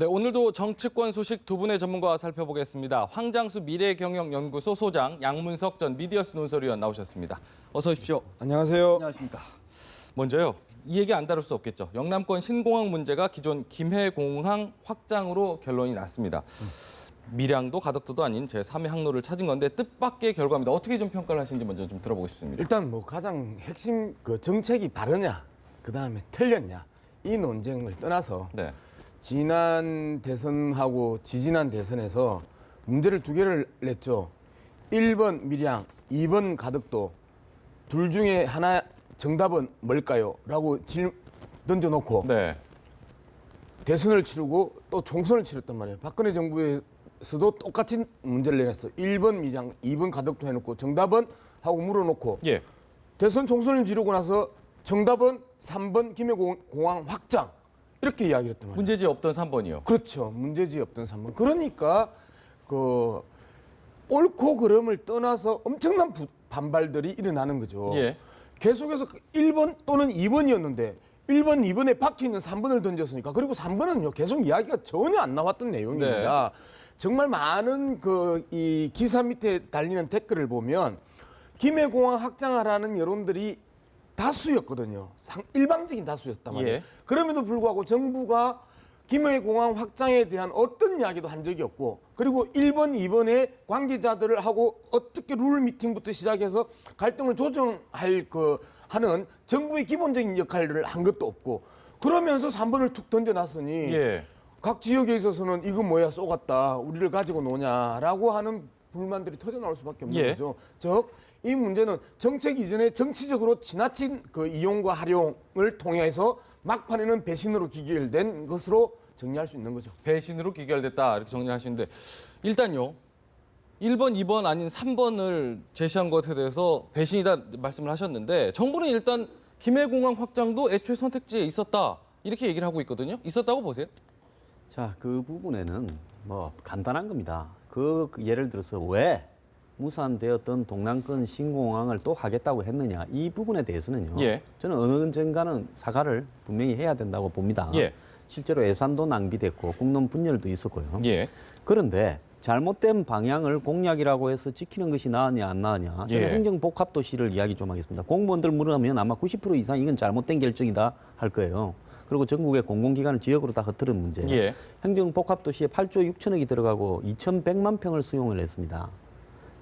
네, 오늘도 정치권 소식 두 분의 전문가와 살펴보겠습니다. 황장수 미래경영연구소 소장, 양문석 전 미디어스 논설위원 나오셨습니다. 어서 오십시오. 안녕하세요. 안녕하십니까. 먼저요, 이 얘기 안 다룰 수 없겠죠. 영남권 신공항 문제가 기존 김해공항 확장으로 결론이 났습니다. 밀양도 가덕도도 아닌 제3의 항로를 찾은 건데 뜻밖의 결과입니다. 어떻게 좀 평가를 하시는지 먼저 좀 들어보고 싶습니다. 일단 뭐 가장 핵심 정책이 바르냐, 그 다음에 틀렸냐 이 논쟁을 떠나서 네. 지난 대선하고 지지난 대선에서 문제를 두 개를 냈죠. 1번 밀양, 2번 가덕도 둘 중에 하나 정답은 뭘까요? 라고 던져놓고 네. 대선을 치르고 또 총선을 치렀단 말이에요. 박근혜 정부에서도 똑같이 문제를 내놨어. 1번 밀양, 2번 가덕도 해놓고 정답은 하고 물어놓고 예. 대선 총선을 치르고 나서 정답은 3번 김해공항 확장 이렇게 이야기했단 말이에요. 문제지 없던 3번이요. 그렇죠. 문제지 없던 3번. 그러니까 그 옳고 그름을 떠나서 엄청난 반발들이 일어나는 거죠. 예. 계속해서 1번 또는 2번이었는데 1번, 2번에 박혀있는 3번을 던졌으니까 그리고 3번은요 계속 이야기가 전혀 안 나왔던 내용입니다. 정말 많은 이 기사 밑에 달리는 댓글을 보면 김해공항 확장하라는 여론들이 다수였거든요. 일방적인 다수였단 말이에요. 예. 그럼에도 불구하고 정부가 김해공항 확장에 대한 어떤 이야기도 한 적이 없고 그리고 1번, 2번에 관계자들을 하고 어떻게 룰 미팅부터 시작해서 갈등을 조정할 하는 정부의 기본적인 역할을 한 것도 없고 그러면서 3번을 툭 던져놨으니 예. 각 지역에 있어서는 이거 뭐야 쏘갔다 우리를 가지고 노냐라고 하는 불만들이 터져나올 수밖에 없는 예. 거죠. 즉 이 문제는 정책 이전에 정치적으로 지나친 이용과 활용을 통해서 막판에는 배신으로 기결된 것으로 정리할 수 있는 거죠. 배신으로 기결됐다 이렇게 정리하시는데 일단요. 1번, 2번 아닌 3번을 제시한 것에 대해서 배신이다 말씀을 하셨는데 정부는 일단 김해공항 확장도 애초에 선택지에 있었다 이렇게 얘기를 하고 있거든요. 있었다고 보세요? 자, 그 부분에는 뭐 간단한 겁니다. 예를 들어서 왜 무산되었던 동남권 신공항을 또 하겠다고 했느냐 이 부분에 대해서는요. 예. 저는 어느 언젠가는 사과를 분명히 해야 된다고 봅니다. 예. 실제로 예산도 낭비됐고 국론 분열도 있었고요. 예. 그런데 잘못된 방향을 공약이라고 해서 지키는 것이 나으냐 안 나으냐 저는 예. 행정복합도시를 이야기 좀 하겠습니다. 공무원들 물으면 아마 90% 이상 이건 잘못된 결정이다 할 거예요. 그리고 전국의 공공기관을 지역으로 다 흩트는 문제. 예. 행정복합도시에 8조 6천억이 들어가고 2,100만 평을 수용을 했습니다.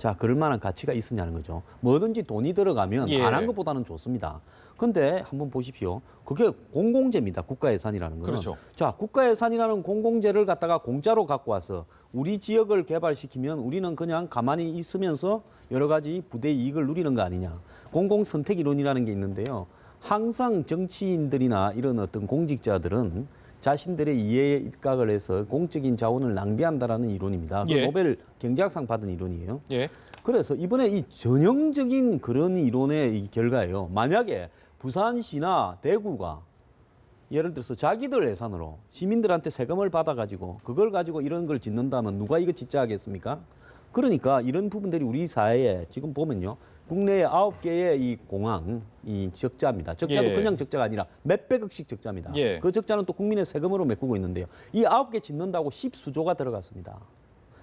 자, 그럴 만한 가치가 있었냐는 거죠. 뭐든지 돈이 들어가면 예. 안 한 것보다는 좋습니다. 근데 한번 보십시오. 그게 공공재입니다. 국가예산이라는 거는. 그렇죠. 자, 국가예산이라는 공공재를 갖다가 공짜로 갖고 와서 우리 지역을 개발시키면 우리는 그냥 가만히 있으면서 여러 가지 부대 이익을 누리는 거 아니냐. 공공선택 이론이라는 게 있는데요. 항상 정치인들이나 이런 어떤 공직자들은 자신들의 이해에 입각을 해서 공적인 자원을 낭비한다라는 이론입니다. 그 예. 노벨 경제학상 받은 이론이에요. 예. 그래서 이번에 이 전형적인 그런 이론의 이 결과예요. 만약에 부산시나 대구가 예를 들어서 자기들 예산으로 시민들한테 세금을 받아가지고 그걸 가지고 이런 걸 짓는다면 누가 이거 짓자 하겠습니까? 그러니까 이런 부분들이 우리 사회에 지금 보면요. 국내에 9개의 이 공항, 이 적자입니다. 적자도 예. 그냥 적자가 아니라 몇백억씩 적자입니다. 예. 그 적자는 또 국민의 세금으로 메꾸고 있는데요. 이 9개 짓는다고 10수조가 들어갔습니다.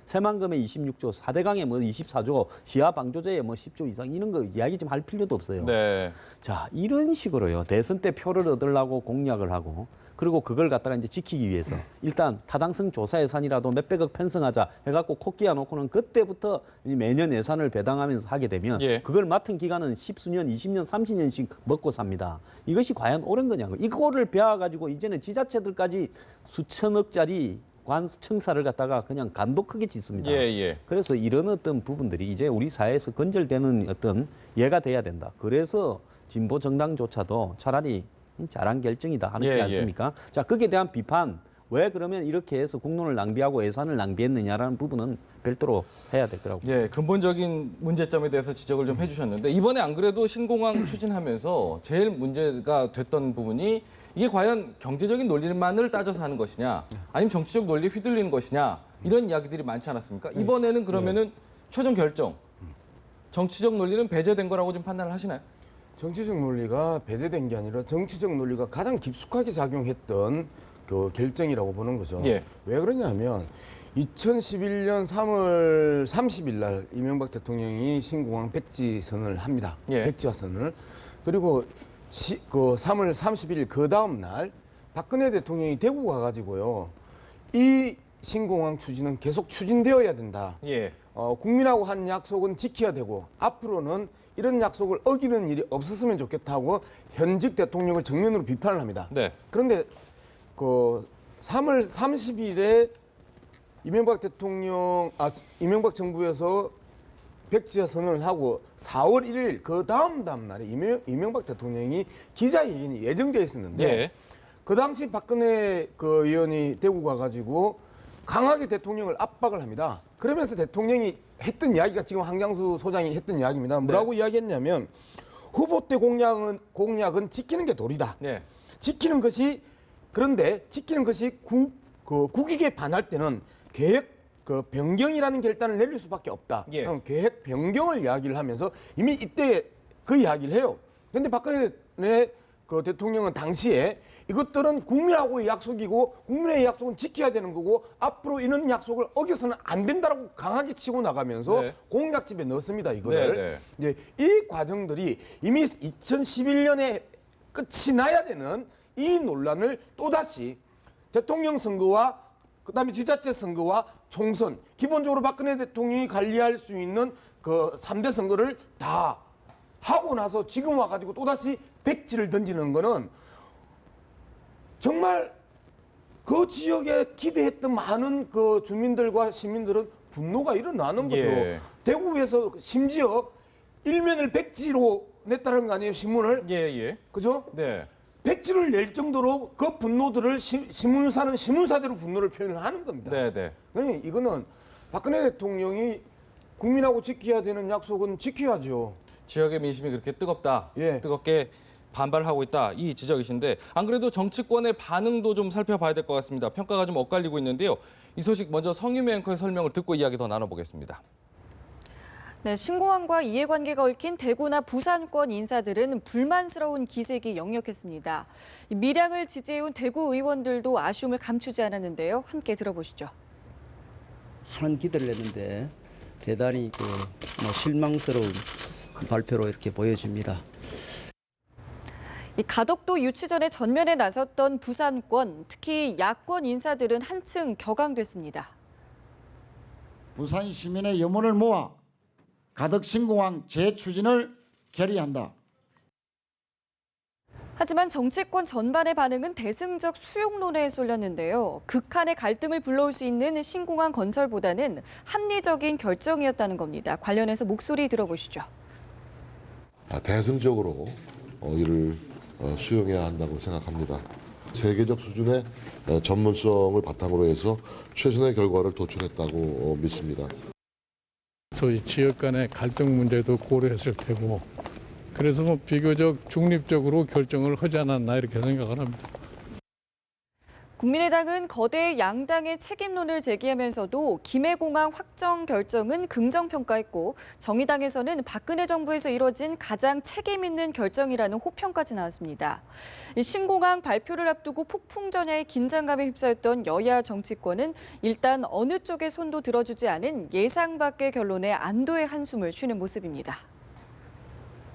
새만금에 26조, 4대강에 뭐 24조, 시야방조제에 뭐 10조 이상 이런 거 이야기 좀 할 필요도 없어요. 네. 자, 이런 식으로요. 대선 때 표를 얻으려고 공약을 하고 그리고 그걸 갖다가 이제 지키기 위해서 일단 타당성 조사 예산이라도 몇백억 편성하자 해갖고 코 끼워 놓고는 그때부터 매년 예산을 배당하면서 하게 되면 예. 그걸 맡은 기간은 10수년, 20년, 30년씩 먹고 삽니다. 이것이 과연 옳은 거냐고. 이거를 배워가지고 이제는 지자체들까지 수천억짜리 관청사를 갖다가 그냥 간도 크게 짓습니다. 예, 예. 그래서 이런 어떤 부분들이 이제 우리 사회에서 건절되는 어떤 예가 돼야 된다. 그래서 진보 정당조차도 차라리 잘한 결정이다 하는 게 예, 않습니까? 자, 거기에 대한 비판, 왜 그러면 이렇게 해서 국론을 낭비하고 예산을 낭비했느냐라는 부분은 별도로 해야 될 거라고. 예, 근본적인 문제점에 대해서 지적을 좀 해주셨는데 이번에 안 그래도 신공항 추진하면서 제일 문제가 됐던 부분이 이게 과연 경제적인 논리만을 따져서 하는 것이냐 아니면 정치적 논리에 휘둘리는 것이냐 이런 이야기들이 많지 않았습니까? 이번에는 그러면은 최종 결정, 정치적 논리는 배제된 거라고 좀 판단을 하시나요? 정치적 논리가 배제된 게 아니라 정치적 논리가 가장 깊숙하게 작용했던 그 결정이라고 보는 거죠. 예. 왜 그러냐면 2011년 3월 30일 날 이명박 대통령이 신공항 백지선을 합니다. 예. 백지화선을. 그리고 그 3월 31일 그 다음 날 박근혜 대통령이 대구 가가지고요. 이 신공항 추진은 계속 추진되어야 된다. 예. 국민하고 한 약속은 지켜야 되고 앞으로는 이런 약속을 어기는 일이 없었으면 좋겠다고 현직 대통령을 정면으로 비판을 합니다. 네. 그런데 그 3월 30일에 이명박 정부에서 백지화 선언을 하고 4월 1일 그 다음 날에 이명박 대통령이 기자회견이 예정되어 있었는데 예. 그 당시 박근혜 그 의원이 대구 가가지고 강하게 대통령을 압박을 합니다. 그러면서 대통령이 했던 이야기가 지금 황장수 소장이 했던 이야기입니다. 뭐라고 이야기했냐면 후보 때 공약은 지키는 게 도리다. 네. 그런데 지키는 것이 국익에 반할 때는 계획 그 변경이라는 결단을 내릴 수밖에 없다. 예. 그럼 계획 변경을 이야기를 하면서 이미 이때 그 이야기를 해요. 그런데 박근혜 그 대통령은 당시에 이것들은 국민하고의 약속이고 국민의 약속은 지켜야 되는 거고 앞으로 이런 약속을 어겨서는 안 된다라고 강하게 치고 나가면서 네. 공약집에 넣었습니다. 이거를. 네, 이제 이 과정들이 이미 2011년에 끝이 나야 되는 이 논란을 또다시 대통령 선거와 그다음에 지자체 선거와 총선, 기본적으로 박근혜 대통령이 관리할 수 있는 그 3대 선거를 다 하고 나서 지금 와가지고 또다시 백지를 던지는 거는 정말 그 지역에 기대했던 많은 그 주민들과 시민들은 분노가 일어나는 거죠. 예. 대구에서 심지어 일면을 백지로 냈다는 거 아니에요, 신문을? 예, 예. 그죠? 네. 백지를 낼 정도로 그 분노들을 신문사는 신문사대로 분노를 표현을 하는 겁니다. 네, 네. 그러니 이거는 박근혜 대통령이 국민하고 지켜야 되는 약속은 지켜야죠. 지역의 민심이 그렇게 뜨겁다. 예. 뜨겁게 반발하고 있다. 이 지적이신데 안 그래도 정치권의 반응도 좀 살펴봐야 될 것 같습니다. 평가가 좀 엇갈리고 있는데요. 이 소식 먼저 성유미 앵커의 설명을 듣고 이야기 더 나눠보겠습니다. 네, 신공항과 이해관계가 얽힌 대구나 부산권 인사들은 불만스러운 기색이 역력했습니다. 밀양을 지지해온 대구 의원들도 아쉬움을 감추지 않았는데요. 함께 들어보시죠. 하는 기대를 했는데 대단히 실망스러운 발표로 이렇게 보여집니다. 이 가덕도 유치 전에 전면에 나섰던 부산권, 특히 야권 인사들은 한층 격앙됐습니다. 부산 시민의 염원을 모아 가덕 신공항 재추진을 결의한다. 하지만 정치권 전반의 반응은 대승적 수용론에 쏠렸는데요. 극한의 갈등을 불러올 수 있는 신공항 건설보다는 합리적인 결정이었다는 겁니다. 관련해서 목소리 들어보시죠. 대승적으로 이를 수용해야 한다고 생각합니다. 세계적 수준의 전문성을 바탕으로 해서 최선의 결과를 도출했다고 믿습니다. 소위 지역 간의 갈등 문제도 고려했을 테고 그래서 비교적 중립적으로 결정을 하지 않았나 이렇게 생각을 합니다. 국민의당은 거대 양당의 책임론을 제기하면서도 김해공항 확정 결정은 긍정평가했고 정의당에서는 박근혜 정부에서 이뤄진 가장 책임 있는 결정이라는 호평까지 나왔습니다. 신공항 발표를 앞두고 폭풍 전야의 긴장감에 휩싸였던 여야 정치권은 일단 어느 쪽의 손도 들어주지 않은 예상 밖의 결론에 안도의 한숨을 쉬는 모습입니다.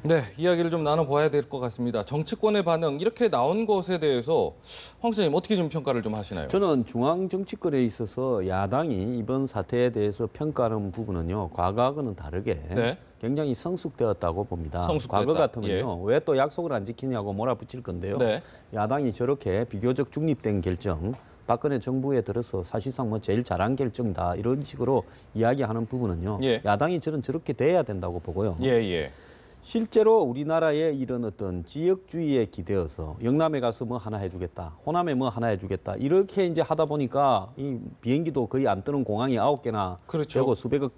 네, 이야기를 좀 나눠봐야 될 것 같습니다. 정치권의 반응 이렇게 나온 것에 대해서 황 선생님 어떻게 좀 평가를 좀 하시나요? 저는 중앙 정치권에 있어서 야당이 이번 사태에 대해서 평가하는 부분은요. 과거하고는 다르게 네. 굉장히 성숙되었다고 봅니다. 성숙됐다. 과거 같으면요. 예. 왜 또 약속을 안 지키냐고 몰아붙일 건데요. 네. 야당이 저렇게 비교적 중립된 결정, 박근혜 정부에 들어서 사실상 제일 잘한 결정이다. 이런 식으로 이야기하는 부분은요. 예. 야당이 저렇게 돼야 된다고 보고요. 예, 예. 실제로 우리나라의 이런 어떤 지역주의에 기대어서 영남에 가서 뭐 하나 해주겠다, 호남에 뭐 하나 해주겠다 이렇게 이제 하다 보니까 이 비행기도 거의 안 뜨는 공항이 9개나 그렇죠. 되고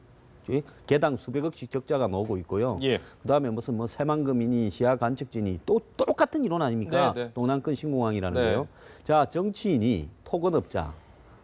개당 수백억씩 적자가 나오고 있고요. 예. 그다음에 무슨 새만금이니 시야 관측진이 또 똑같은 이론 아닙니까? 네, 네. 동남권 신공항이라는 네. 거요. 자, 정치인이 토건업자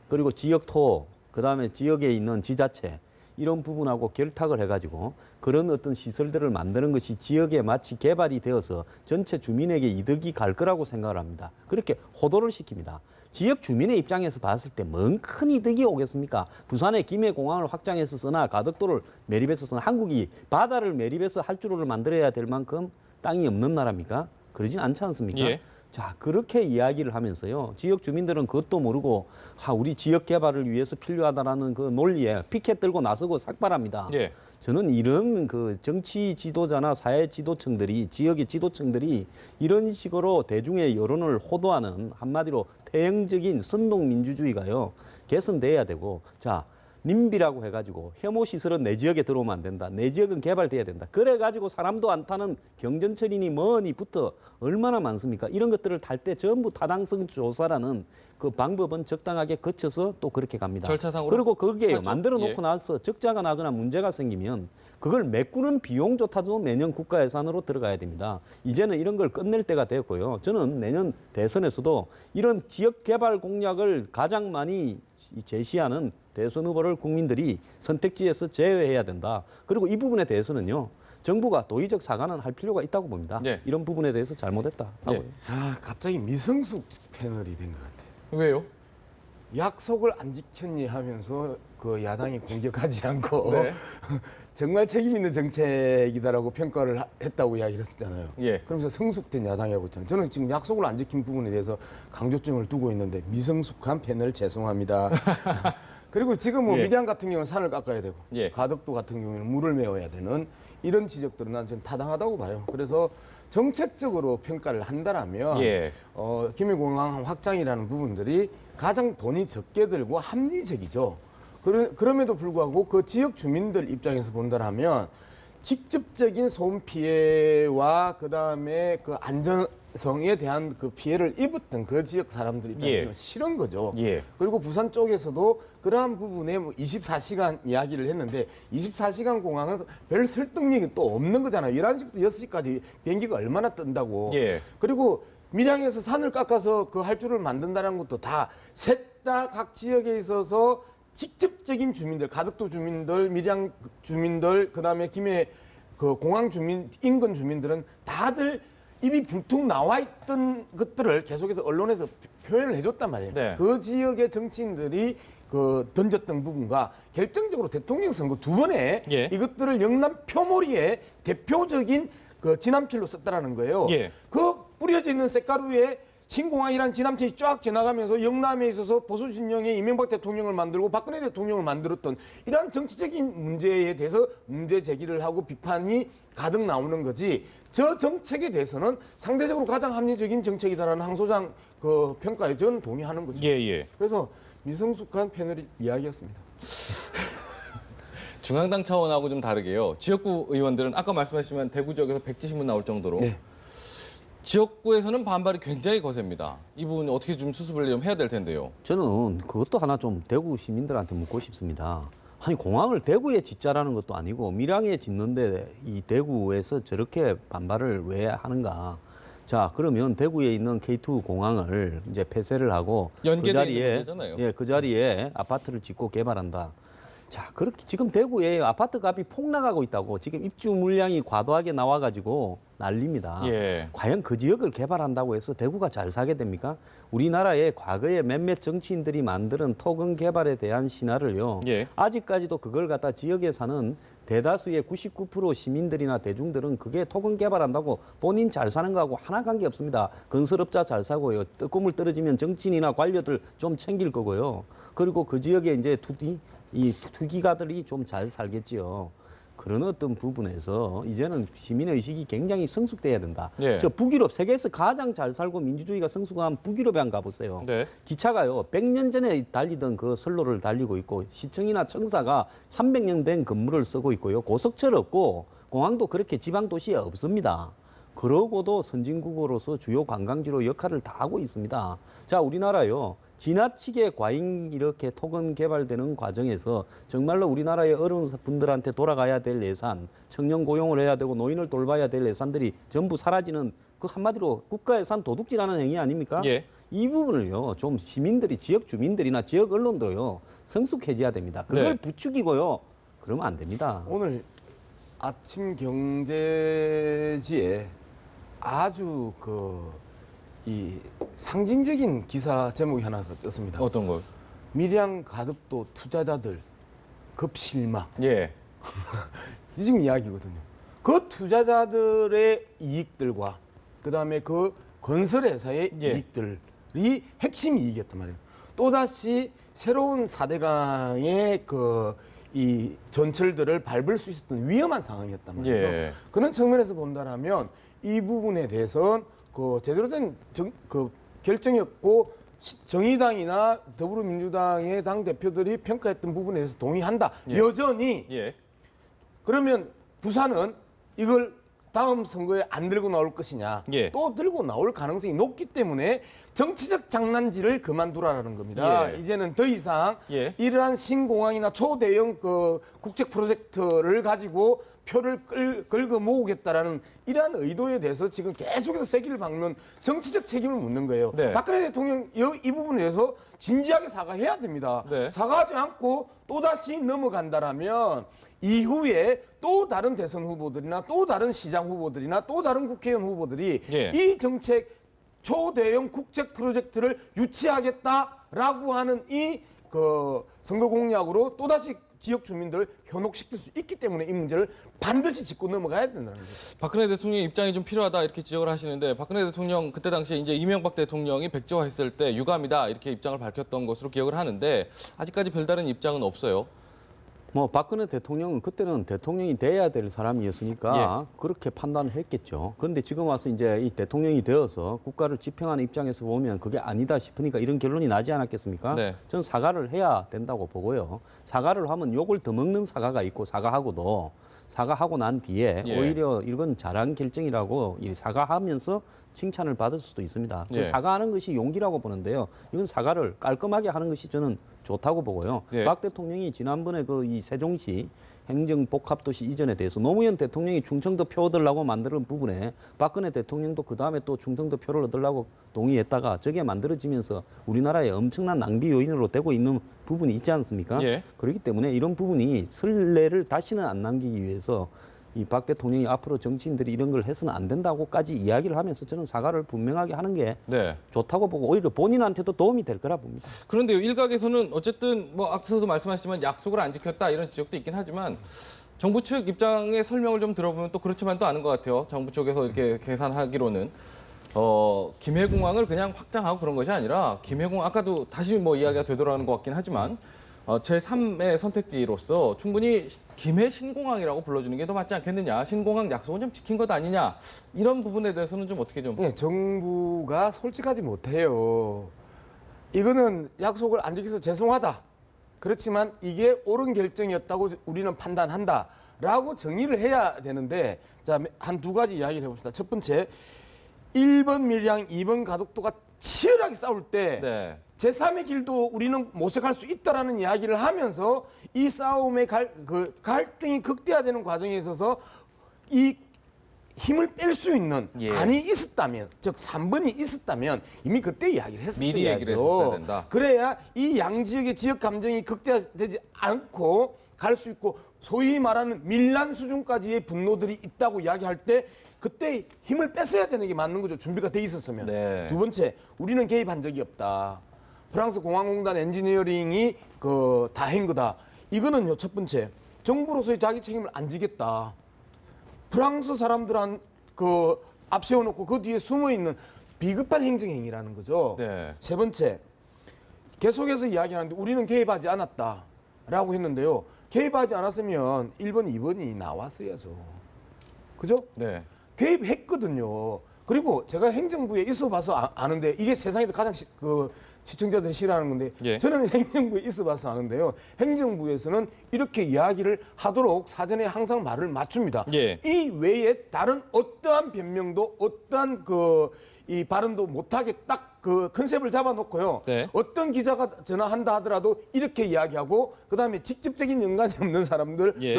그리고 지역 토 그다음에 지역에 있는 지자체 이런 부분하고 결탁을 해가지고 그런 어떤 시설들을 만드는 것이 지역에 마치 개발이 되어서 전체 주민에게 이득이 갈 거라고 생각을 합니다. 그렇게 호도를 시킵니다. 지역 주민의 입장에서 봤을 때 뭔 큰 이득이 오겠습니까? 부산에 김해공항을 확장해서 쓰나 가덕도를 매립해서 쓰나 한국이 바다를 매립해서 할주로를 만들어야 될 만큼 땅이 없는 나라입니까? 그러진 않지 않습니까? 예. 자, 그렇게 이야기를 하면서요. 지역 주민들은 그것도 모르고 우리 지역 개발을 위해서 필요하다라는 그 논리에 피켓 들고 나서고 삭발합니다. 예. 저는 이런 그 정치 지도자나 사회 지도층들이 지역의 지도층들이 이런 식으로 대중의 여론을 호도하는 한마디로 태형적인 선동 민주주의가요. 개선돼야 되고 자, 님비라고 해가지고 혐오 시설은 내 지역에 들어오면 안 된다. 내 지역은 개발돼야 된다. 그래가지고 사람도 안 타는 경전철이니 뭐니부터 얼마나 많습니까? 이런 것들을 탈 때 전부 타당성 조사라는 그 방법은 적당하게 거쳐서 또 그렇게 갑니다. 절차상으로 그리고 거기에 하죠. 만들어 놓고 예. 나서 적자가 나거나 문제가 생기면 그걸 메꾸는 비용조차도 매년 국가 예산으로 들어가야 됩니다. 이제는 이런 걸 끝낼 때가 되었고요. 저는 내년 대선에서도 이런 지역 개발 공약을 가장 많이 제시하는 대선 후보를 국민들이 선택지에서 제외해야 된다. 그리고 이 부분에 대해서는요. 정부가 도의적 사과는 할 필요가 있다고 봅니다. 네. 이런 부분에 대해서 잘못했다. 하고요. 네. 갑자기 미성숙 패널이 된 것 같아요. 왜요? 약속을 안 지켰니 하면서 그 야당이 공격하지 않고 네. 정말 책임 있는 정책이다라고 평가를 했다고 이야기를 했었잖아요. 예. 그러면서 성숙된 야당이라고 했잖아요. 저는 지금 약속을 안 지킨 부분에 대해서 강조점을 두고 있는데 미성숙한 패널 죄송합니다. 그리고 지금 뭐 예. 밀양 같은 경우는 산을 깎아야 되고 예. 가덕도 같은 경우에는 물을 메워야 되는 이런 지적들은 난 좀 타당하다고 봐요. 그래서 정책적으로 평가를 한다라면 예. 김해공항 확장이라는 부분들이 가장 돈이 적게 들고 합리적이죠. 그럼에도 불구하고 그 지역 주민들 입장에서 본다라면 직접적인 소음 피해와 그다음에 그 안전성에 대한 그 피해를 입었던 그 지역 사람들 입장에서는 예. 싫은 거죠. 예. 그리고 부산 쪽에서도 그러한 부분에 뭐 24시간 이야기를 했는데 24시간 공항은 별 설득력이 또 없는 거잖아요. 11시부터 6시까지 비행기가 얼마나 뜬다고. 예. 그리고 밀양에서 산을 깎아서 그 할주를 만든다는 것도 다 셋 다 각 지역에 있어서 직접적인 주민들, 가덕도 주민들, 밀양 주민들, 그다음에 김해 그 공항 주민, 인근 주민들은 다들 입이 불뚝 나와 있던 것들을 계속해서 언론에서 표현을 해줬단 말이에요. 네. 그 지역의 정치인들이 그 던졌던 부분과 결정적으로 대통령 선거 두 번에 예. 이것들을 영남 표몰이의 대표적인 그 진암철로 썼다라는 거예요. 예. 그 뿌려져 있는 쇳가루에 신공항이란 진암철이 쫙 지나가면서 영남에 있어서 보수 진영의 이명박 대통령을 만들고 박근혜 대통령을 만들었던 이러한 정치적인 문제에 대해서 문제 제기를 하고 비판이 가득 나오는 거지. 저 정책에 대해서는 상대적으로 가장 합리적인 정책이다라는 항 소장 그 평가에 저는 동의하는 거죠. 예, 예. 그래서 미성숙한 패널의 이야기였습니다. 중앙당 차원하고 좀 다르게요. 지역구 의원들은 아까 말씀하시면 대구 지역에서 170분 나올 정도로 네. 지역구에서는 반발이 굉장히 거셉니다. 이 부분 어떻게 좀 수습을 좀 해야 될 텐데요. 저는 그것도 하나 좀 대구 시민들한테 묻고 싶습니다. 아니 공항을 대구에 짓자라는 것도 아니고 밀양에 짓는데 이 대구에서 저렇게 반발을 왜 하는가? 자 그러면 대구에 있는 K2 공항을 이제 폐쇄를 하고 그 연계되어 있는 자리에 문제잖아요. 예, 그 자리에 아파트를 짓고 개발한다. 자 그렇게 지금 대구에 아파트 값이 폭 나가고 있다고 지금 입주 물량이 과도하게 나와가지고 난립니다. 예. 과연 그 지역을 개발한다고 해서 대구가 잘 사게 됩니까? 우리나라의 과거에 몇몇 정치인들이 만드는 토건 개발에 대한 신화를요. 예. 아직까지도 그걸 갖다 지역에 사는 대다수의 99% 시민들이나 대중들은 그게 토건 개발한다고 본인 잘 사는 거하고 하나 관계 없습니다. 건설업자 잘 사고요. 떡고물 떨어지면 정치인이나 관료들 좀 챙길 거고요. 그리고 그 지역에 이제 투기가들이 좀 잘 살겠지요. 그런 어떤 부분에서 이제는 시민의 의식이 굉장히 성숙돼야 된다. 예. 저 북유럽 세계에서 가장 잘 살고 민주주의가 성숙한 북유럽에 한번 가보세요. 네. 기차가요 100년 전에 달리던 그 선로를 달리고 있고 시청이나 청사가 300년 된 건물을 쓰고 있고요. 고속철 없고 공항도 그렇게 지방 도시에 없습니다. 그러고도 선진국으로서 주요 관광지로 역할을 다 하고 있습니다. 자, 우리나라요. 지나치게 과잉 이렇게 토건 개발되는 과정에서 정말로 우리나라의 어른분들한테 돌아가야 될 예산, 청년 고용을 해야 되고 노인을 돌봐야 될 예산들이 전부 사라지는 그 한마디로 국가 예산 도둑질하는 행위 아닙니까? 예. 이 부분을요. 좀 시민들이 지역 주민들이나 지역 언론도요. 성숙해져야 됩니다. 그걸 네. 부추기고요. 그러면 안 됩니다. 오늘 아침 경제지에 아주 이 상징적인 기사 제목이 하나 떴습니다. 어떤 거? 밀양 가덕도 투자자들 급실망. 예. 이 지금 이야기거든요. 그 투자자들의 이익들과 그다음에 그 건설회사의 예. 이익들이 핵심 이익이었단 말이에요. 또다시 새로운 4대강의 이 전철들을 밟을 수 있었던 위험한 상황이었단 말이죠. 예. 그런 측면에서 본다라면 이 부분에 대해서는 제대로 된 결정이었고 정의당이나 더불어민주당의 당 대표들이 평가했던 부분에 대해서 동의한다. 예. 여전히 예. 그러면 부산은 이걸 다음 선거에 안 들고 나올 것이냐. 예. 또 들고 나올 가능성이 높기 때문에 정치적 장난질을 그만두라는 겁니다. 예. 이제는 더 이상 예. 이러한 신공항이나 초대형 국책 프로젝트를 가지고 표를 긁어 모으겠다라는 이러한 의도에 대해서 지금 계속해서 세기를 박는 정치적 책임을 묻는 거예요. 네. 박근혜 대통령 이 부분에 대해서 진지하게 사과해야 됩니다. 네. 사과하지 않고 또다시 넘어간다라면 이후에 또 다른 대선 후보들이나 또 다른 시장 후보들이나 또 다른 국회의원 후보들이 예. 이 정책 초대형 국책 프로젝트를 유치하겠다라고 하는 이 선거 공약으로 또다시 지역 주민들을 현혹시킬 수 있기 때문에 이 문제를 반드시 짚고 넘어가야 된다는 거죠. 박근혜 대통령의 입장이 좀 필요하다 이렇게 지적을 하시는데 박근혜 대통령 그때 당시에 이제 이명박 대통령이 백지화했을 때 유감이다 이렇게 입장을 밝혔던 것으로 기억을 하는데 아직까지 별다른 입장은 없어요. 뭐 박근혜 대통령은 그때는 대통령이 돼야 될 사람이었으니까 그렇게 판단을 했겠죠. 그런데 지금 와서 이제 이 대통령이 되어서 국가를 지평하는 입장에서 보면 그게 아니다 싶으니까 이런 결론이 나지 않았겠습니까? 네. 저는 사과를 해야 된다고 보고요. 사과를 하면 욕을 더 먹는 사과가 있고 사과하고 난 뒤에 예. 오히려 이건 잘한 결정이라고 이 사과하면서 칭찬을 받을 수도 있습니다. 예. 사과하는 것이 용기라고 보는데요. 이건 사과를 깔끔하게 하는 것이 저는 좋다고 보고요. 예. 박 대통령이 지난번에 이 세종시 행정복합도시 이전에 대해서 노무현 대통령이 충청도 표 얻으려고 만드는 부분에 박근혜 대통령도 그 다음에 또 충청도 표를 얻으려고 동의했다가 저게 만들어지면서 우리나라의 엄청난 낭비 요인으로 되고 있는 부분이 있지 않습니까? 예. 그렇기 때문에 이런 부분이 선례를 다시는 안 남기기 위해서 이 박 대통령이 앞으로 정치인들이 이런 걸 해서는 안 된다고까지 이야기를 하면서 저는 사과를 분명하게 하는 게 네. 좋다고 보고 오히려 본인한테도 도움이 될 거라 봅니다. 그런데요, 일각에서는 어쨌든 뭐 앞서도 말씀하셨지만 약속을 안 지켰다 이런 지적도 있긴 하지만 정부 측 입장의 설명을 좀 들어보면 또 그렇지만도 않은 것 같아요. 정부 쪽에서 이렇게 계산하기로는 김해공항을 그냥 확장하고 그런 것이 아니라 김해공항 아까도 다시 뭐 이야기가 되돌아가는 것 같긴 하지만 제3의 선택지로서 충분히 김해 신공항이라고 불러주는 게 더 맞지 않겠느냐. 신공항 약속은 좀 지킨 것 아니냐. 이런 부분에 대해서는 좀 어떻게 좀. 네, 정부가 솔직하지 못해요. 이거는 약속을 안 지켜서 죄송하다. 그렇지만 이게 옳은 결정이었다고 우리는 판단한다라고 정의를 해야 되는데 자, 한 두 가지 이야기를 해봅시다. 첫 번째, 1번 밀양, 2번 가덕도가 치열하게 싸울 때 네. 제3의 길도 우리는 모색할 수 있다라는 이야기를 하면서 이 싸움의 갈등이 극대화되는 과정에 있어서 이 힘을 뺄 수 있는 예. 안이 있었다면, 즉 3번이 있었다면 이미 그때 이야기를 했었어야죠. 미리 얘기를 했었어야 된다. 그래야 이 양 지역의 지역 감정이 극대화되지 않고 갈 수 있고 소위 말하는 밀란 수준까지의 분노들이 있다고 이야기할 때 그때 힘을 뺐어야 되는 게 맞는 거죠. 준비가 돼 있었으면. 네. 두 번째, 우리는 개입한 적이 없다. 프랑스 공항공단 엔지니어링이 다 한 거다. 이거는요, 첫 번째, 정부로서의 자기 책임을 안 지겠다. 프랑스 사람들한 앞세워놓고 그 뒤에 숨어 있는 비급한 행정행위라는 거죠. 네. 세 번째, 계속해서 이야기하는데 우리는 개입하지 않았다라고 했는데요. 개입하지 않았으면 1번, 2번이 나왔어야죠. 그죠? 네. 개입했거든요. 그리고 제가 행정부에 있어봐서 아는데 이게 세상에서 가장 시청자들이 싫어하는 건데 예. 저는 행정부에 있어봐서 아는데요. 행정부에서는 이렇게 이야기를 하도록 사전에 항상 말을 맞춥니다. 예. 이 외에 다른 어떠한 변명도 어떠한 이 발언도 못하게 딱 컨셉을 잡아놓고요. 네. 어떤 기자가 전화한다 하더라도 이렇게 이야기하고 그다음에 직접적인 연관이 없는 사람들은 예.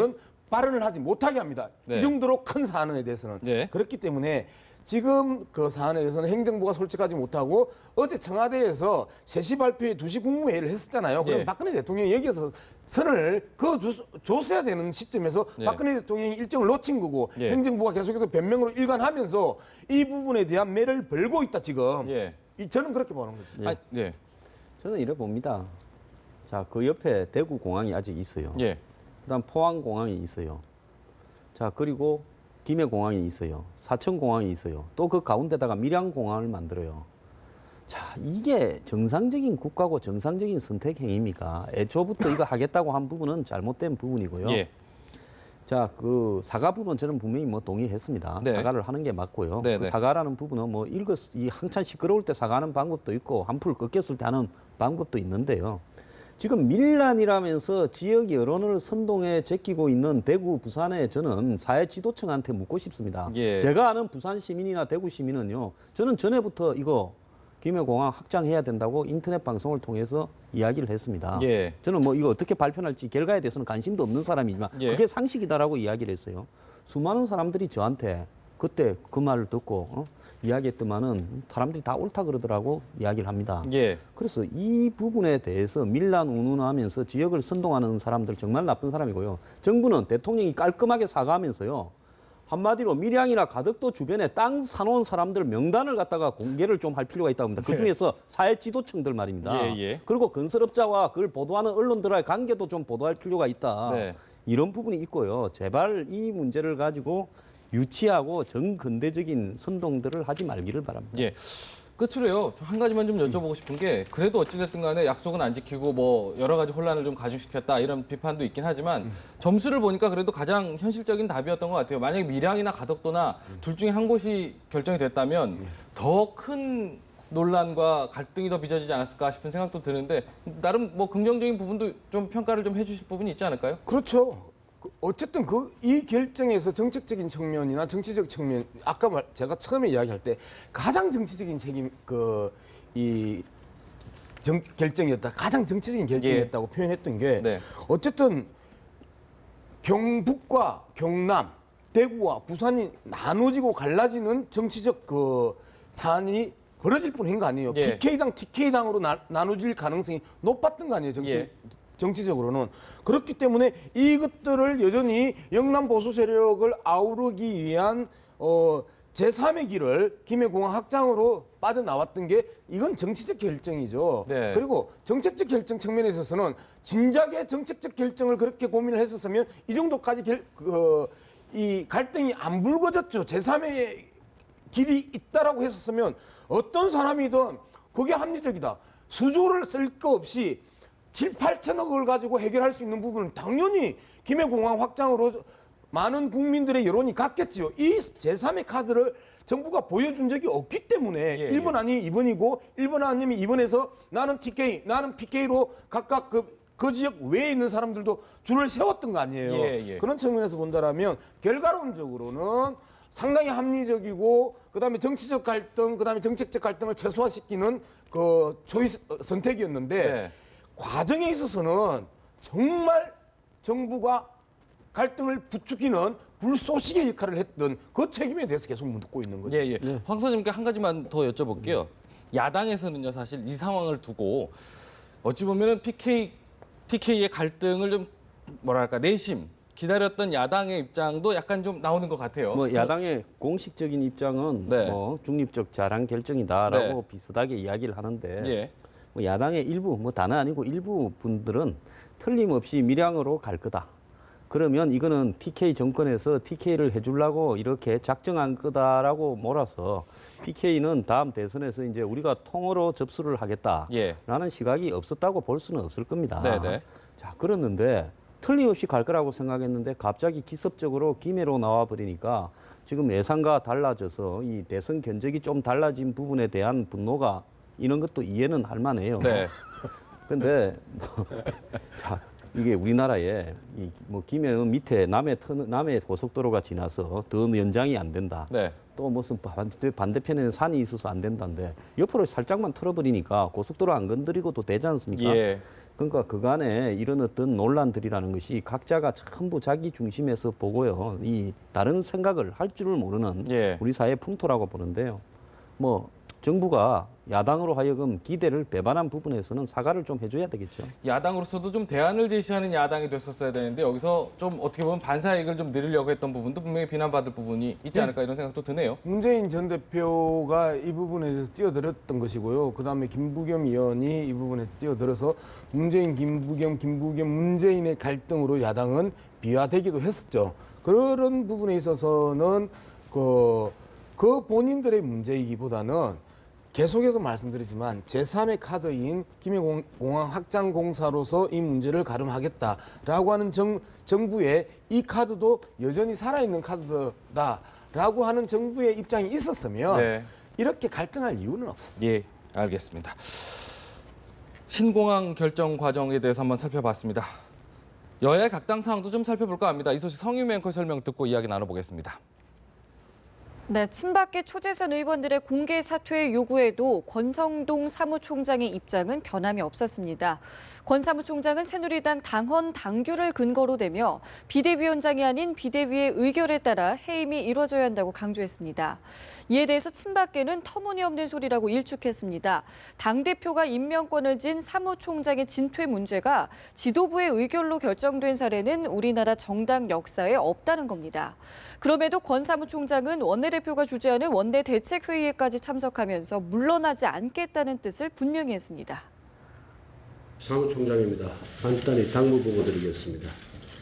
발언을 하지 못하게 합니다. 네. 이 정도로 큰 사안에 대해서는. 네. 그렇기 때문에 지금 그 사안에 대해서는 행정부가 솔직하지 못하고 어제 청와대에서 3시 발표에 2시 국무회의를 했었잖아요. 그럼 예. 박근혜 대통령이 여기서 선을 줬어야 되는 시점에서 예. 박근혜 대통령이 일정을 놓친 거고 예. 행정부가 계속해서 변명으로 일관하면서 이 부분에 대한 매를 벌고 있다 지금. 예. 저는 그렇게 보는 거죠. 예. 아, 예. 저는 이래 봅니다. 자, 그 옆에 대구 공항이 아직 있어요. 예. 그다음 포항 공항이 있어요. 자, 그리고 김해 공항이 있어요. 사천 공항이 있어요. 또 그 가운데다가 밀양 공항을 만들어요. 자, 이게 정상적인 국가고 정상적인 선택 행위입니까? 애초부터 이거 하겠다고 한 부분은 잘못된 부분이고요. 예. 자, 그 사과 부분 저는 분명히 뭐 동의했습니다. 네. 사과를 하는 게 맞고요. 네, 그 네. 사과라는 부분은 뭐 이 한참 시끄러울 때 사과하는 방법도 있고 한풀 꺾였을 때 하는 방법도 있는데요. 지금 밀란이라면서 지역 여론을 선동해 제끼고 있는 대구, 부산에 저는 사회 지도층한테 묻고 싶습니다. 예. 제가 아는 부산 시민이나 대구 시민은요. 저는 전에부터 이거 김해공항 확장해야 된다고 인터넷 방송을 통해서 이야기를 했습니다. 예. 저는 뭐 이거 어떻게 발표할지 결과에 대해서는 관심도 없는 사람이지만 예. 그게 상식이다라고 이야기를 했어요. 수많은 사람들이 저한테 그때 그 말을 듣고 이야기했더만은 사람들이 다 옳다 그러더라고 이야기를 합니다. 예. 그래서 이 부분에 대해서 밀란 운운하면서 지역을 선동하는 사람들 정말 나쁜 사람이고요. 정부는 대통령이 깔끔하게 사과하면서요. 한마디로 밀양이나 가덕도 주변에 땅 사놓은 사람들 명단을 갖다가 공개를 좀 할 필요가 있다고 합니다. 그중에서 사회 지도층들 말입니다. 예, 예. 그리고 건설업자와 그걸 보도하는 언론들과의 관계도 좀 보도할 필요가 있다. 네. 이런 부분이 있고요. 제발 이 문제를 가지고 유치하고 정근대적인 선동들을 하지 말기를 바랍니다. 예. 끝으로요. 한 가지만 좀 여쭤보고 싶은 게 그래도 어찌됐든 간에 약속은 안 지키고 뭐 여러 가지 혼란을 좀 가중시켰다 이런 비판도 있긴 하지만 점수를 보니까 그래도 가장 현실적인 답이었던 것 같아요. 만약에 밀양이나 가덕도나 둘 중에 한 곳이 결정이 됐다면 더 큰 논란과 갈등이 더 빚어지지 않았을까 싶은 생각도 드는데 나름 뭐 긍정적인 부분도 좀 평가를 좀 해주실 부분이 있지 않을까요? 그렇죠. 어쨌든 이 결정에서 정책적인 측면이나 정치적 측면, 아까 제가 처음에 이야기할 때 가장 정치적인 책임 결정이었다. 가장 정치적인 결정이었다고 표현했던 게 네. 어쨌든 경북과 경남, 대구와 부산이 나눠지고 갈라지는 정치적 사안이 벌어질 뻔한 거 아니에요. 예. PK당, TK당으로 나눠질 가능성이 높았던 거 아니에요. 정치적으로는. 그렇기 때문에 이것들을 여전히 영남 보수 세력을 아우르기 위한 제3의 길을 김해공항 확장으로 빠져나왔던 게 이건 정치적 결정이죠. 네. 그리고 정책적 결정 측면에 있어서는 진작에 정책적 결정을 그렇게 고민을 했었으면 이 정도까지 이 갈등이 안 불거졌죠. 제3의 길이 있다라고 했었으면 어떤 사람이든 그게 합리적이다. 수조를 쓸 거 없이 7, 8천억을 가지고 해결할 수 있는 부분은 당연히 김해공항 확장으로 많은 국민들의 여론이 갔겠지요. 이 제3의 카드를 정부가 보여준 적이 없기 때문에 예, 1번 아니 2번이고 1번 아니면 2번에서 나는 TK, 나는 PK로 각각 그 지역 외에 있는 사람들도 줄을 세웠던 거 아니에요. 예, 예. 그런 측면에서 본다라면 결과론적으로는 상당히 합리적이고 그다음에 정치적 갈등, 그다음에 정책적 갈등을 최소화시키는 선택이었는데 네. 과정에 있어서는 정말 정부가 갈등을 부추기는 불쏘시개 역할을 했던 그 책임에 대해서 계속 묻고 있는 거죠. 예, 예. 황 선생님께 한 가지만 더 여쭤볼게요. 야당에서는요, 사실 이 상황을 두고 어찌 보면은 TK의 갈등을 좀 뭐랄까 내심 기다렸던 야당의 입장도 약간 좀 나오는 것 같아요. 뭐 야당의 공식적인 입장은 네. 뭐 중립적 자랑 결정이다라고 네. 비슷하게 이야기를 하는데 예. 뭐 야당의 일부, 뭐 다는 아니고 일부 분들은 틀림없이 밀양으로 갈 거다. 그러면 이거는 TK 정권에서 TK를 해주려고 이렇게 작정한 거다라고 몰아서 PK는 다음 대선에서 이제 우리가 통으로 접수를 하겠다라는 예. 시각이 없었다고 볼 수는 없을 겁니다. 네네. 자, 그랬는데 틀림없이 갈 거라고 생각했는데 갑자기 기습적으로 김해로 나와 버리니까 지금 예상과 달라져서 이 대선 견적이 좀 달라진 부분에 대한 분노가 이런 것도 이해는 할 만해요. 네. 근데 자, 이게 우리나라에 뭐 김해는 밑에 남해 고속도로가 지나서 더 연장이 안 된다. 네. 또 무슨 반대편에는 산이 있어서 안 된다는데 옆으로 살짝만 틀어버리니까 고속도로 안 건드리고도 되지 않습니까? 예. 그러니까 그간에 이런 어떤 논란들이라는 것이 각자가 전부 자기 중심에서 보고요. 이 다른 생각을 할 줄을 모르는 예. 우리 사회의 풍토라고 보는데요. 뭐 정부가 야당으로 하여금 기대를 배반한 부분에서는 사과를 좀 해줘야 되겠죠. 야당으로서도 좀 대안을 제시하는 야당이 됐었어야 되는데 여기서 좀 어떻게 보면 반사이익을 좀 늘리려고 했던 부분도 분명히 비난받을 부분이 있지 않을까 이런 생각도 드네요. 문재인 전 대표가 이 부분에 대해서 뛰어들었던 것이고요. 그다음에 김부겸 의원이 이 부분에 뛰어들어서 문재인, 김부겸, 문재인의 갈등으로 야당은 비화되기도 했었죠. 그런 부분에 있어서는 그 본인들의 문제이기보다는 계속해서 말씀드리지만 제3의 카드인 김해공항 확장 공사로서 이 문제를 가름하겠다라고 하는 정부의 이 카드도 여전히 살아있는 카드다라고 하는 정부의 입장이 있었으면 네. 이렇게 갈등할 이유는 없었어요. 예, 알겠습니다. 신공항 결정 과정에 대해서 한번 살펴봤습니다. 여야의 각당 상황도 좀 살펴볼까 합니다. 이 소식 성유미 앵커 설명 듣고 이야기 나눠보겠습니다. 네, 친박계 초재선 의원들의 공개 사퇴 요구에도 권성동 사무총장의 입장은 변함이 없었습니다. 권 사무총장은 새누리당 당헌 당규를 근거로 대며 비대위원장이 아닌 비대위의 의결에 따라 해임이 이루어져야 한다고 강조했습니다. 이에 대해서 친박계는 터무니없는 소리라고 일축했습니다. 당대표가 임명권을 쥔 사무총장의 진퇴 문제가 지도부의 의결로 결정된 사례는 우리나라 정당 역사에 없다는 겁니다. 그럼에도 권 사무총장은 원내대표가 주재하는 원내대책회의에까지 참석하면서 물러나지 않겠다는 뜻을 분명히 했습니다. 사무총장입니다. 간단히 당부 보고 드리겠습니다.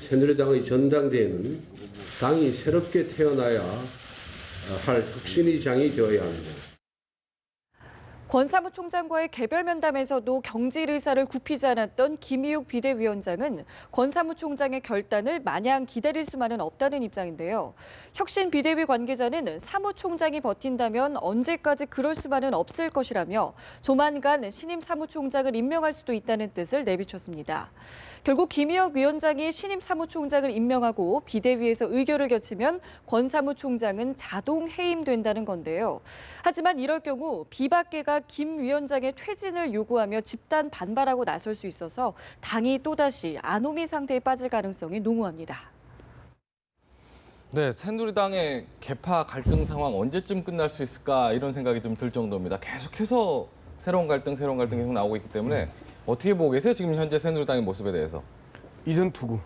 새누리당의 전당대회는 당이 새롭게 태어나야 할 혁신의 장이 되어야 합니다. 권 사무총장과의 개별 면담에서도 경질 의사를 굽히지 않았던 김희욱 비대위원장은 권 사무총장의 결단을 마냥 기다릴 수만은 없다는 입장인데요. 혁신 비대위 관계자는 사무총장이 버틴다면 언제까지 그럴 수만은 없을 것이라며 조만간 신임 사무총장을 임명할 수도 있다는 뜻을 내비쳤습니다. 결국 김희욱 위원장이 신임 사무총장을 임명하고 비대위에서 의결을 거치면 권 사무총장은 자동 해임된다는 건데요. 하지만 이럴 경우 비박계가 김 위원장의 퇴진을 요구하며 집단 반발하고 나설 수 있어서 당이 또다시 아노미 상태에 빠질 가능성이 농후합니다. 네, 새누리당의 개파 갈등 상황 언제쯤 끝날 수 있을까 이런 생각이 좀 들 정도입니다. 계속해서 새로운 갈등 계속 나오고 있기 때문에 어떻게 보고 계세요? 지금 현재 새누리당의 모습에 대해서. 이전 투구.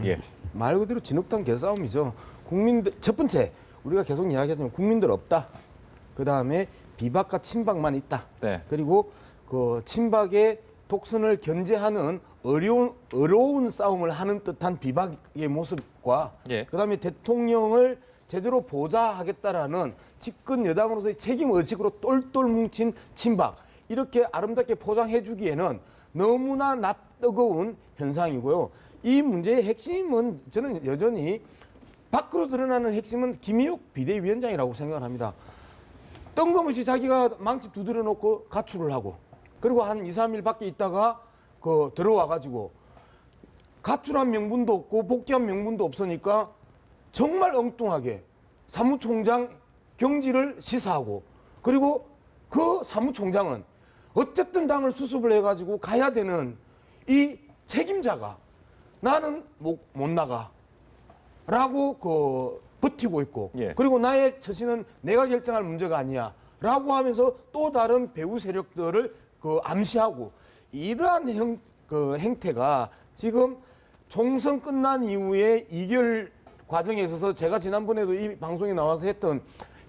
예. 말 그대로 진흙탕 개싸움이죠. 국민들 첫 번째 우리가 계속 이야기하지만 국민들 없다. 그다음에 비박과 친박만 있다. 네. 그리고 그 친박의 독선을 견제하는 어려운 싸움을 하는 듯한 비박의 모습과 예. 그다음에 대통령을 제대로 보좌하겠다라는 집권 여당으로서의 책임 의식으로 똘똘 뭉친 친박 이렇게 아름답게 포장해 주기에는 너무나 낯뜨거운 현상이고요. 이 문제의 핵심은 저는 여전히 밖으로 드러나는 핵심은 김희욱 비대위원장이라고 생각을 합니다. 뜬금없이 자기가 망치 두드려 놓고 가출을 하고 그리고 한 2, 3일 밖에 있다가 들어와 가지고 가출한 명분도 없고 복귀한 명분도 없으니까 정말 엉뚱하게 사무총장 경질을 시사하고 그리고 그 사무총장은 어쨌든 당을 수습을 해가지고 가야 되는 이 책임자가 나는 못 나가 라고 버티고 있고 예. 그리고 나의 처신은 내가 결정할 문제가 아니야 라고 하면서 또 다른 배후 세력들을 암시하고 이러한 행태가 지금 총선 끝난 이후에 이결 과정에 있어서 제가 지난번에도 이 방송에 나와서 했던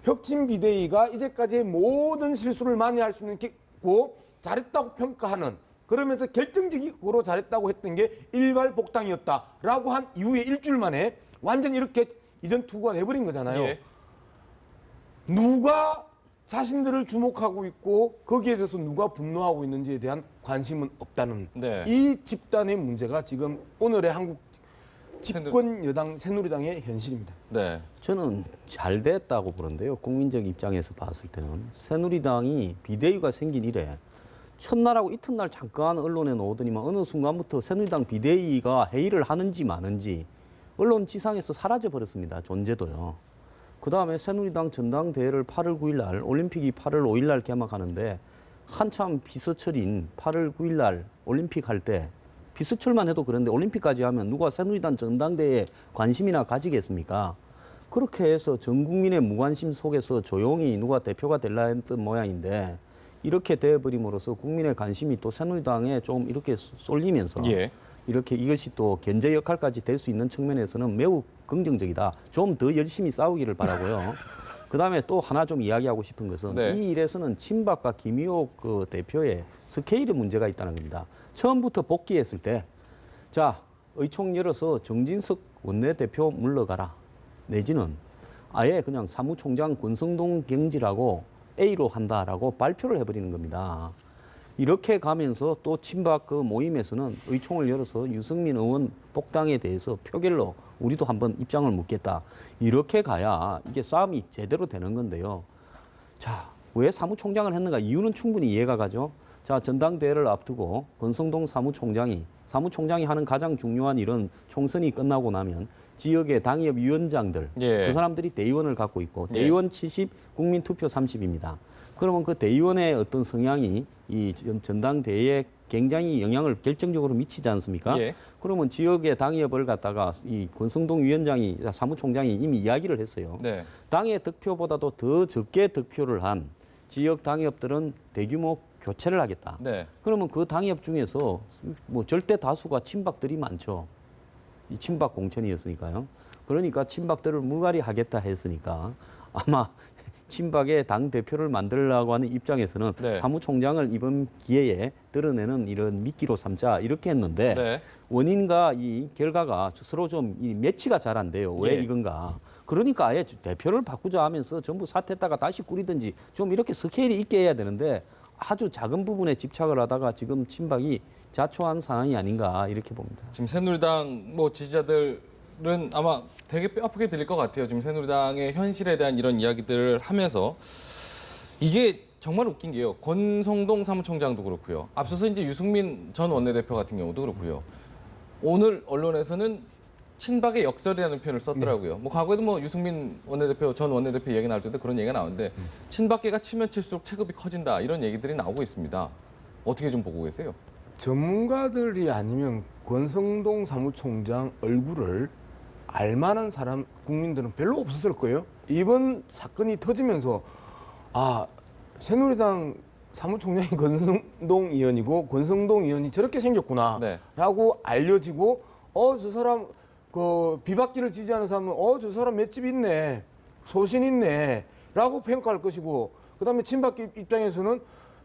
혁신 비대위가 이제까지의 모든 실수를 만회할 수 있고 잘했다고 평가하는 그러면서 결정적으로 잘했다고 했던 게 일괄복당이었다라고 한 이후에 일주일 만에 완전히 이렇게 이전 투구가 돼버린 거잖아요. 예. 누가 자신들을 주목하고 있고 거기에 대해서 누가 분노하고 있는지에 대한 관심은 없다는 네. 이 집단의 문제가 지금 오늘의 한국 집권 여당 새누리당의 현실입니다. 네. 저는 잘 됐다고 보는데요. 국민적 입장에서 봤을 때는 새누리당이 비대위가 생긴 이래 첫날하고 이튿날 잠깐 언론에 나오더니만 어느 순간부터 새누리당 비대위가 회의를 하는지 마는지 언론 지상에서 사라져 버렸습니다. 존재도요. 그다음에 새누리당 전당대회를 8월 9일 날 올림픽이 8월 5일 날 개막하는데 한참 비서철인 8월 9일 날 올림픽 할 때 비서철만 해도 그런데 올림픽까지 하면 누가 새누리당 전당대회에 관심이나 가지겠습니까? 그렇게 해서 전 국민의 무관심 속에서 조용히 누가 대표가 될라 했던 모양인데 이렇게 돼버림으로써 국민의 관심이 또 새누리당에 좀 이렇게 쏠리면서 예. 이렇게 이것이 또 견제 역할까지 될 수 있는 측면에서는 매우 긍정적이다. 좀 더 열심히 싸우기를 바라고요. 그다음에 또 하나 좀 이야기하고 싶은 것은 네. 이 일에서는 친박과 김의옥 그 대표의 스케일의 문제가 있다는 겁니다. 처음부터 복귀했을 때 자, 의총 열어서 정진석 원내대표 물러가라. 내지는 아예 그냥 사무총장 권성동 경질하고 A로 한다라고 발표를 해버리는 겁니다. 이렇게 가면서 또 친박 그 모임에서는 의총을 열어서 유승민 의원 복당에 대해서 표결로 우리도 한번 입장을 묻겠다. 이렇게 가야 이게 싸움이 제대로 되는 건데요. 자, 왜 사무총장을 했는가? 이유는 충분히 이해가 가죠. 자, 전당대회를 앞두고 권성동 사무총장이 하는 가장 중요한 일은 총선이 끝나고 나면 지역의 당협 위원장들, 예. 그 사람들이 대의원을 갖고 있고 예. 대의원 70, 국민투표 30입니다. 그러면 그 대의원의 어떤 성향이 이 전당대회에 굉장히 영향을 결정적으로 미치지 않습니까? 예. 그러면 지역의 당협을 갖다가 이 권성동 위원장이 사무총장이 이미 이야기를 했어요. 네. 당의 득표보다도 더 적게 득표를 한 지역 당협들은 대규모 교체를 하겠다. 네. 그러면 그 당협 중에서 뭐 절대 다수가 친박들이 많죠. 이 친박 공천이었으니까요. 그러니까 친박들을 물갈이 하겠다 했으니까 아마 친박의 당 대표를 만들려고 하는 입장에서는 네. 사무총장을 이번 기회에 드러내는 이런 미끼로 삼자 이렇게 했는데 네. 원인과 이 결과가 서로 좀 이 매치가 잘 안 돼요. 왜 예. 이건가? 그러니까 아예 대표를 바꾸자 하면서 전부 사퇴했다가 다시 꾸리든지 좀 이렇게 스케일이 있게 해야 되는데 아주 작은 부분에 집착을 하다가 지금 친박이 자초한 상황이 아닌가 이렇게 봅니다. 지금 새누리당 뭐 지지자들은 아마 되게 뼈아프게 들릴 것 같아요. 지금 새누리당의 현실에 대한 이런 이야기들을 하면서 이게 정말 웃긴 게요. 권성동 사무총장도 그렇고요. 앞서서 이제 유승민 전 원내대표 같은 경우도 그렇고요. 오늘 언론에서는 친박의 역설이라는 표현을 썼더라고요. 뭐 과거에도 뭐 유승민 원내대표 전 원내대표 얘기 나올 때도 그런 얘기가 나오는데 친박계가 치면 칠수록 체급이 커진다 이런 얘기들이 나오고 있습니다. 어떻게 좀 보고 계세요? 전문가들이 아니면 권성동 사무총장 얼굴을 알만한 사람 국민들은 별로 없었을 거예요. 이번 사건이 터지면서 아 새누리당 사무총장이 권성동 의원이고 권성동 의원이 저렇게 생겼구나라고 알려지고 저 사람 그 비박기를 지지하는 사람은 저 사람 맷집 있네, 소신 있네라고 평가할 것이고 그다음에 친박계 입장에서는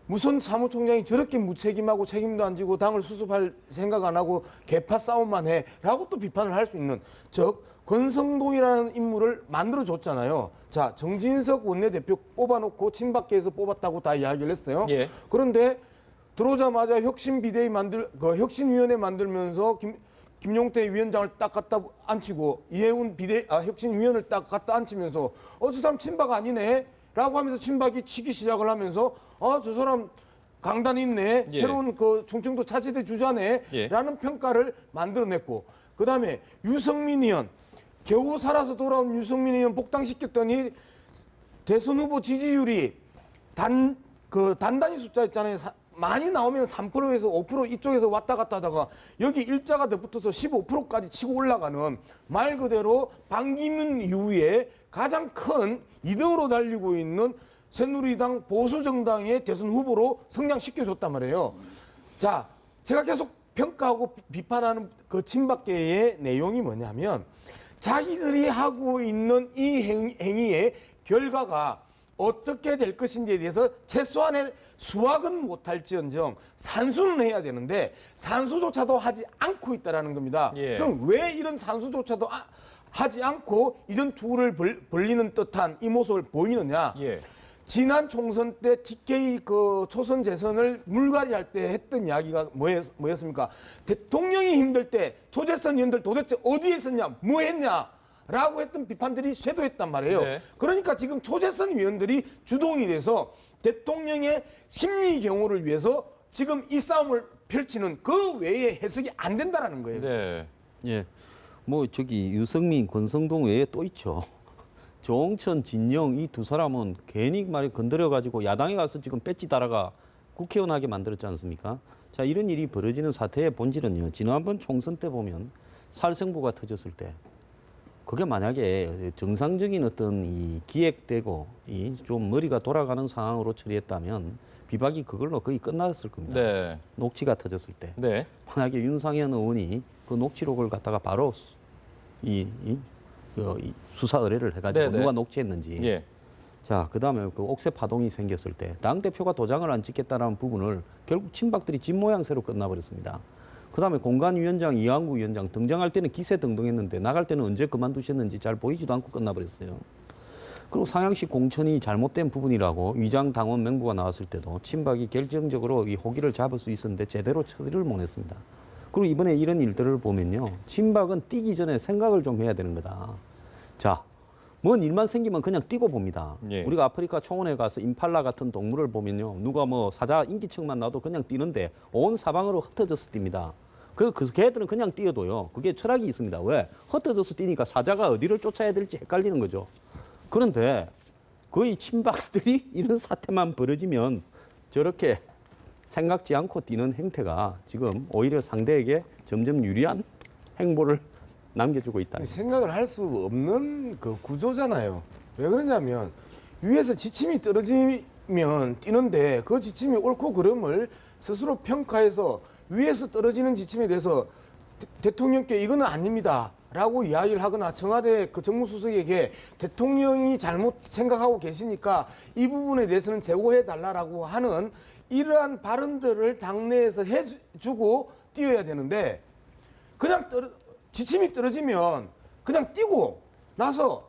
무슨 사무총장이 저렇게 무책임하고 책임도 안 지고 당을 수습할 생각 안 하고 개파 싸움만 해라고 또 비판을 할 수 있는 즉 권성동이라는 인물을 만들어줬잖아요. 자 정진석 원내대표 뽑아놓고 친박계에서 뽑았다고 다 이야기를 했어요. 예. 그런데 들어오자마자 혁신위원회 만들면서 김용태 위원장을 딱 갖다 앉히고 이해운 혁신위원을 딱 갖다 앉히면서 저 사람 친박 아니네 라고 하면서 친박이 치기 시작을 하면서 저 사람 강단 있네, 예. 새로운 그 충청도 차세대 주자네 예. 라는 평가를 만들어냈고 그다음에 유승민 의원 겨우 살아서 돌아온 유승민 의원 복당시켰더니 대선 후보 지지율이 단단히 숫자 있잖아요. 많이 나오면 3%에서 5% 이쪽에서 왔다 갔다 하다가 여기 일자가 더 붙어서 15%까지 치고 올라가는 말 그대로 반기문 이후에 가장 큰 2등으로 달리고 있는 새누리당 보수정당의 대선 후보로 성장시켜줬단 말이에요. 자, 제가 계속 평가하고 비판하는 그 친박계의 내용이 뭐냐면 자기들이 하고 있는 이 행위의 결과가 어떻게 될 것인지에 대해서 최소한의 수확은 못할지언정 산수는 해야 되는데 산수조차도 하지 않고 있다는 겁니다. 예. 그럼 왜 이런 산수조차도 하지 않고 이전 투구를 벌리는 듯한 이 모습을 보이느냐. 예. 지난 총선 때 TK 그 초선 재선을 물갈이할 때 했던 이야기가 뭐였습니까? 대통령이 힘들 때 초재선 의원들 도대체 어디에 있었냐, 뭐 했냐? 라고 했던 비판들이 쇄도했단 말이에요. 네. 그러니까 지금 초재선 위원들이 주동이 돼서 대통령의 심리 경호를 위해서 지금 이 싸움을 펼치는 그 외에 해석이 안 된다라는 거예요. 네. 예, 뭐 저기 유승민, 권성동 외에 또 있죠. 조홍천, 진영 이 두 사람은 괜히 말이 건드려 가지고 야당에 가서 지금 배지 달아가 국회의원하게 만들었지 않습니까? 자, 이런 일이 벌어지는 사태의 본질은요. 지난번 총선 때 보면 살생부가 터졌을 때 그게 만약에 정상적인 어떤 이 기획되고 이 좀 머리가 돌아가는 상황으로 처리했다면 비박이 그걸로 거의 끝났을 겁니다. 네. 녹취가 터졌을 때. 네. 만약에 윤상현 의원이 그 녹취록을 갖다가 바로 이 수사 의뢰를 해가지고 네, 네. 누가 녹취했는지. 예. 자, 그다음에 그 옥새 파동이 생겼을 때 당 대표가 도장을 안 찍겠다라는 부분을 결국 친박들이 집 모양새로 끝나버렸습니다. 그다음에 공관위원장 이한구 위원장 등장할 때는 기세등등했는데 나갈 때는 언제 그만두셨는지 잘 보이지도 않고 끝나버렸어요. 그리고 상향식 공천이 잘못된 부분이라고 위장 당원 명부가 나왔을 때도 친박이 결정적으로 이 호기를 잡을 수 있었는데 제대로 처리를 못했습니다. 그리고 이번에 이런 일들을 보면요, 친박은 뛰기 전에 생각을 좀 해야 되는 거다. 자, 뭔 일만 생기면 그냥 뛰고 봅니다. 예. 우리가 아프리카 초원에 가서 임팔라 같은 동물을 보면요, 누가 뭐 사자 인기척만 나도 그냥 뛰는데 온 사방으로 흩어져서 뜁니다. 그 개들은 그냥 뛰어도요, 그게 철학이 있습니다. 왜? 흩어져서 뛰니까 사자가 어디를 쫓아야 될지 헷갈리는 거죠. 그런데 거의 친박들이 이런 사태만 벌어지면 저렇게 생각지 않고 뛰는 행태가 지금 오히려 상대에게 점점 유리한 행보를 남겨주고 있다. 생각을 할 수 없는 그 구조잖아요. 왜 그러냐면 위에서 지침이 떨어지면 뛰는데 그 지침이 옳고 그름을 스스로 평가해서 위에서 떨어지는 지침에 대해서 대통령께 이거는 아닙니다 라고 이야기를 하거나 청와대 그 정무수석에게 대통령이 잘못 생각하고 계시니까 이 부분에 대해서는 제고해 달라라고 하는 이러한 발언들을 당내에서 해주고 뛰어야 되는데 그냥 지침이 떨어지면 그냥 뛰고 나서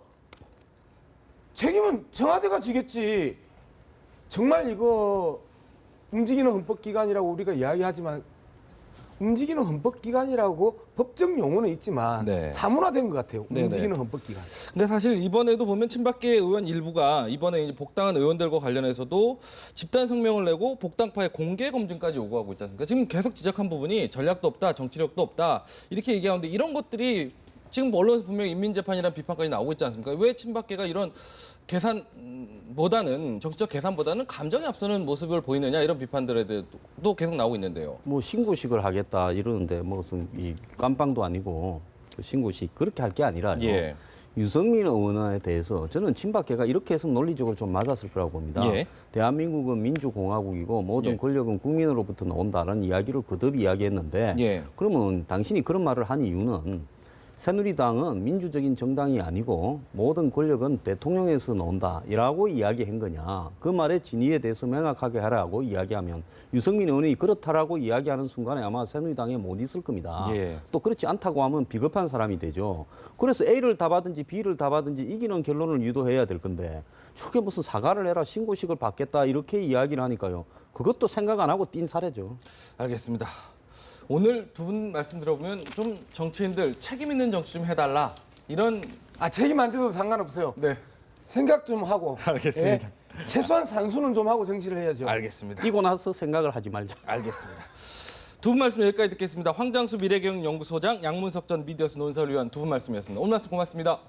책임은 청와대가 지겠지. 정말 이거 움직이는 헌법기관이라고 우리가 이야기하지만 움직이는 헌법기관이라고 법적 용어는 있지만 네. 사문화된 것 같아요. 네네. 움직이는 헌법기관. 근데 사실 이번에도 보면 친박계 의원 일부가 이번에 이제 복당한 의원들과 관련해서도 집단 성명을 내고 복당파의 공개 검증까지 요구하고 있지 않습니까? 지금 계속 지적한 부분이 전략도 없다, 정치력도 없다 이렇게 얘기하는데 이런 것들이 지금 언론에서 분명히 인민재판이라는 비판까지 나오고 있지 않습니까? 왜 친박계가 이런 계산보다는 정치적 계산보다는 감정에 앞서는 모습을 보이느냐 이런 비판들에도 계속 나오고 있는데요. 뭐 신고식을 하겠다 이러는데 무슨 이 깜빵도 아니고 그 신고식 그렇게 할 게 아니라요. 예. 유승민 의원에 대해서 저는 친박계가 이렇게 해서 논리적으로 좀 맞았을 거라고 봅니다. 예. 대한민국은 민주공화국이고 모든 예. 권력은 국민으로부터 나온다는 이야기를 거듭 이야기했는데 예. 그러면 당신이 그런 말을 한 이유는 새누리당은 민주적인 정당이 아니고 모든 권력은 대통령에서 나온다라고 이야기한 거냐. 그 말의 진위에 대해서 명확하게 하라고 이야기하면 유승민 의원이 그렇다라고 이야기하는 순간에 아마 새누리당에 못 있을 겁니다. 예. 또 그렇지 않다고 하면 비겁한 사람이 되죠. 그래서 A를 답하든지 B를 답하든지 이기는 결론을 유도해야 될 건데 저게 무슨 사과를 해라 신고식을 받겠다 이렇게 이야기를 하니까요. 그것도 생각 안 하고 뛴 사례죠. 알겠습니다. 오늘 두 분 말씀 들어보면 좀 정치인들 책임 있는 정치 좀 해달라 이런 책임 안 져도 상관없어요. 네. 생각 좀 하고. 알겠습니다. 예, 최소한 산수는 좀 하고 정치를 해야죠. 알겠습니다. 뛰고 나서 생각을 하지 말자. 알겠습니다. 두 분 말씀 여기까지 듣겠습니다. 황장수 미래경영연구소장, 양문석 전 미디어스 논설위원 두 분 말씀이었습니다. 오늘 말씀 고맙습니다.